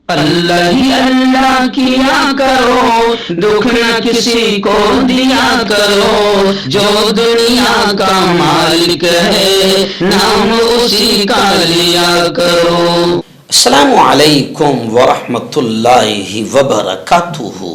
اللہ ہی اللہ کیا کرو، دکھ نہ کسی کو دیا کرو، جو دنیا کا مالک ہے نام اسی کا لیا کرو۔ السلام علیکم ورحمۃ اللہ وبرکاتہ۔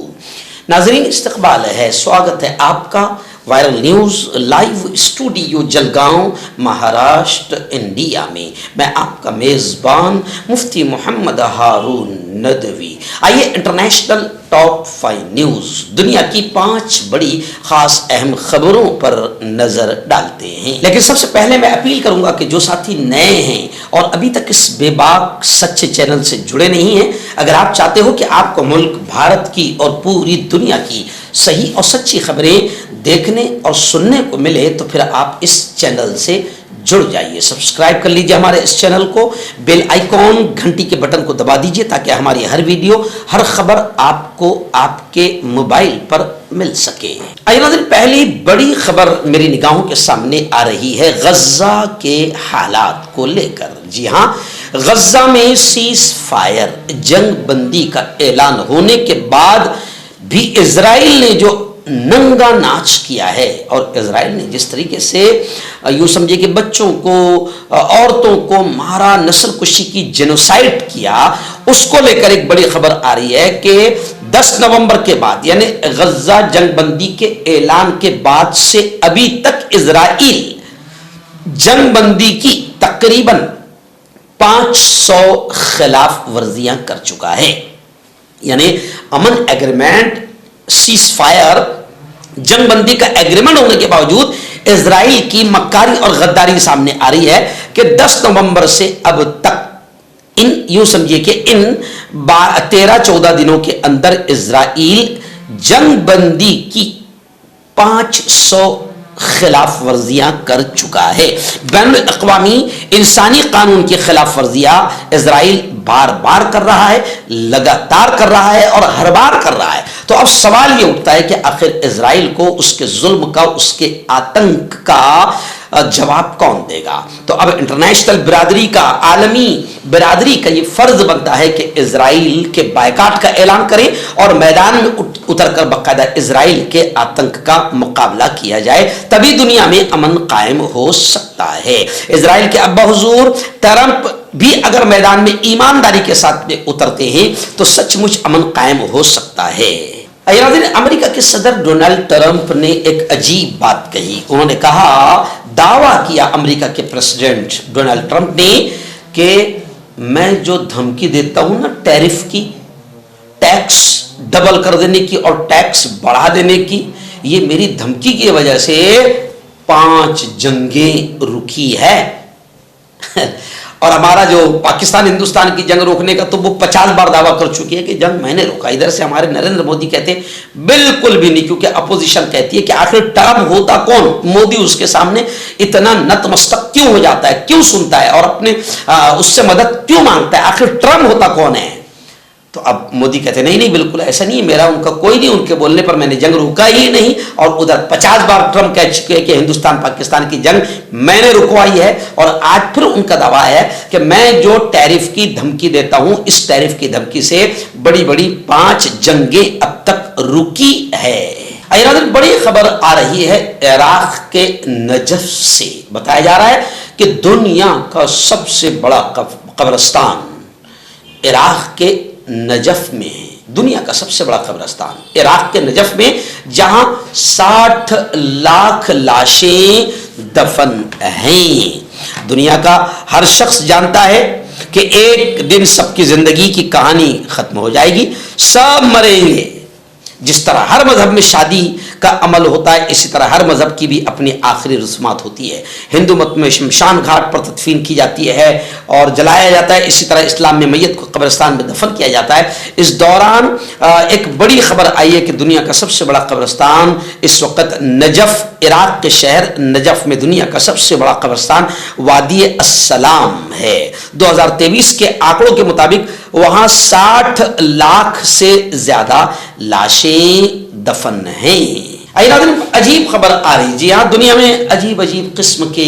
ناظرین استقبال ہے، سواگت ہے آپ کا viral news live studio Jalgaon Maharashtra India میں۔ میں آپ کا میزبان مفتی محمد ہارون ندوی۔ آئیے انٹرنیشنل ٹاپ 5 نیوز، دنیا کی 5 بڑی خاص اہم خبروں پر نظر ڈالتے ہیں۔ لیکن سب سے پہلے میں اپیل کروں گا کہ جو ساتھی نئے ہیں اور ابھی تک اس بے باک سچے چینل سے جڑے نہیں ہیں، اگر آپ چاہتے ہو کہ آپ کو ملک بھارت کی اور پوری دنیا کی صحیح اور سچی خبریں دیکھنے اور سننے کو ملے تو پھر آپ اس چینل سے جڑ جائیے۔ سبسکرائب کر لیجئے ہمارے اس چینل کو، بیل آئیکن گھنٹی کے بٹن کو دبا دیجئے تاکہ ہماری ہر ویڈیو، ہر خبر آپ کو آپ کے موبائل پر مل سکے۔ آئیے ناظرین، پہلی بڑی خبر میری نگاہوں کے سامنے آ رہی ہے غزہ کے حالات کو لے کر۔ جی ہاں، غزہ میں سیز فائر، جنگ بندی کا اعلان ہونے کے بعد بھی اسرائیل نے جو ننگا ناچ کیا ہے، اور اسرائیل نے جس طریقے سے یوں سمجھے کہ بچوں کو، عورتوں کو مارا، نسل کشی کی جینوسائیڈ کیا، اس کو لے کر ایک بڑی خبر آ رہی ہے کہ 10 نومبر کے بعد، یعنی غزہ جنگ بندی کے اعلان کے بعد سے ابھی تک اسرائیل جنگ بندی کی تقریباً 500 خلاف ورزیاں کر چکا ہے۔ یعنی امن ایگریمنٹ، سیز فائر، جنگ بندی کا ایگریمنٹ ہونے کے باوجود اسرائیل کی مکاری اور غداری سامنے آ رہی ہے کہ 10 نومبر سے اب تک یوں سمجھیے کہ ان 13-14 دنوں کے اندر اسرائیل جنگ بندی کی 500 خلاف ورزیاں کر چکا ہے۔ بین الاقوامی انسانی قانون کی خلاف ورزیاں اسرائیل بار بار کر رہا ہے، لگاتار کر رہا ہے اور ہر بار کر رہا ہے۔ تو اب سوال یہ اٹھتا ہے کہ آخر اسرائیل کو اس کے ظلم کا، اس کے آتنک کا جواب کون دے گا؟ تو اب انٹرنیشنل برادری کا، عالمی برادری کا یہ فرض بنتا ہے کہ اسرائیل کے بائیکاٹ کا اعلان کریں اور میدان میں اتر کر باقاعدہ اسرائیل کے آتنک کا مقابلہ کیا جائے، تبھی دنیا میں امن قائم ہو سکتا ہے۔ اسرائیل کے ابا حضور ٹرمپ بھی اگر میدان میں ایمانداری کے ساتھ میں اترتے ہیں تو سچ مچ امن قائم ہو سکتا ہے۔ امریکہ کے صدر ڈونلڈ ٹرمپ نے ایک عجیب بات کہی۔ انہوں نے کہا، دعویٰ کیا امریکہ کے پریزیڈنٹ ڈونلڈ ٹرمپ نے کہ میں جو دھمکی دیتا ہوں نا ٹیرف کی، ٹیکس ڈبل کر دینے کی اور ٹیکس بڑھا دینے کی، یہ میری دھمکی کی وجہ سے 5 جنگیں رکی ہے۔ اور ہمارا جو پاکستان ہندوستان کی جنگ روکنے کا تو وہ 50 بار دعویٰ کر چکی ہے کہ جنگ میں نے روکا۔ ادھر سے ہمارے نریندر مودی کہتے ہیں بالکل بھی نہیں، کیونکہ اپوزیشن کہتی ہے کہ آخر ٹرمپ ہوتا کون؟ مودی اس کے سامنے اتنا نتمستک کیوں ہو جاتا ہے، کیوں سنتا ہے اور اپنے اس سے مدد کیوں مانگتا ہے؟ آخر ٹرمپ ہوتا کون ہے؟ تو اب مودی کہتے ہیں نہیں نہیں بالکل ایسا نہیں، میرا ان کا کوئی نہیں، ان کے بولنے پر میں نے جنگ روکا ہی نہیں۔ اور ادھر 50 بار ٹرمپ کہہ چکے کہ ہندوستان پاکستان کی جنگ میں نے رکوائی ہے، اور آج پھر ان کا دعویٰ ہے کہ میں جو ٹیرف کی دھمکی دیتا ہوں، اس ٹیرف کی دھمکی سے بڑی بڑی 5 جنگیں اب تک رکی ہے۔ بڑی خبر آ رہی ہے عراق کے نجف سے۔ بتایا جا رہا ہے کہ دنیا کا سب سے بڑا قبرستان عراق کے نجف میں ہے۔ دنیا کا سب سے بڑا قبرستان عراق کے نجف میں، جہاں 60 لاکھ لاشیں دفن ہیں۔ دنیا کا ہر شخص جانتا ہے کہ ایک دن سب کی زندگی کی کہانی ختم ہو جائے گی، سب مریں گے۔ جس طرح ہر مذہب میں شادی کا عمل ہوتا ہے، اسی طرح ہر مذہب کی بھی اپنی آخری رسومات ہوتی ہے۔ ہندو مت میں شمشان گھاٹ پر تدفین کی جاتی ہے اور جلایا جاتا ہے، اسی طرح اسلام میں میت کو قبرستان میں دفن کیا جاتا ہے۔ اس دوران ایک بڑی خبر آئی ہے کہ دنیا کا سب سے بڑا قبرستان اس وقت نجف، عراق کے شہر نجف میں دنیا کا سب سے بڑا قبرستان وادی السلام ہے۔ 2023 کے آنکڑوں کے مطابق وہاں 60 لاکھ سے زیادہ لاشیں دفن ہیں۔ عجیب خبر آ رہی، جی ہاں، دنیا میں عجیب عجیب قسم کے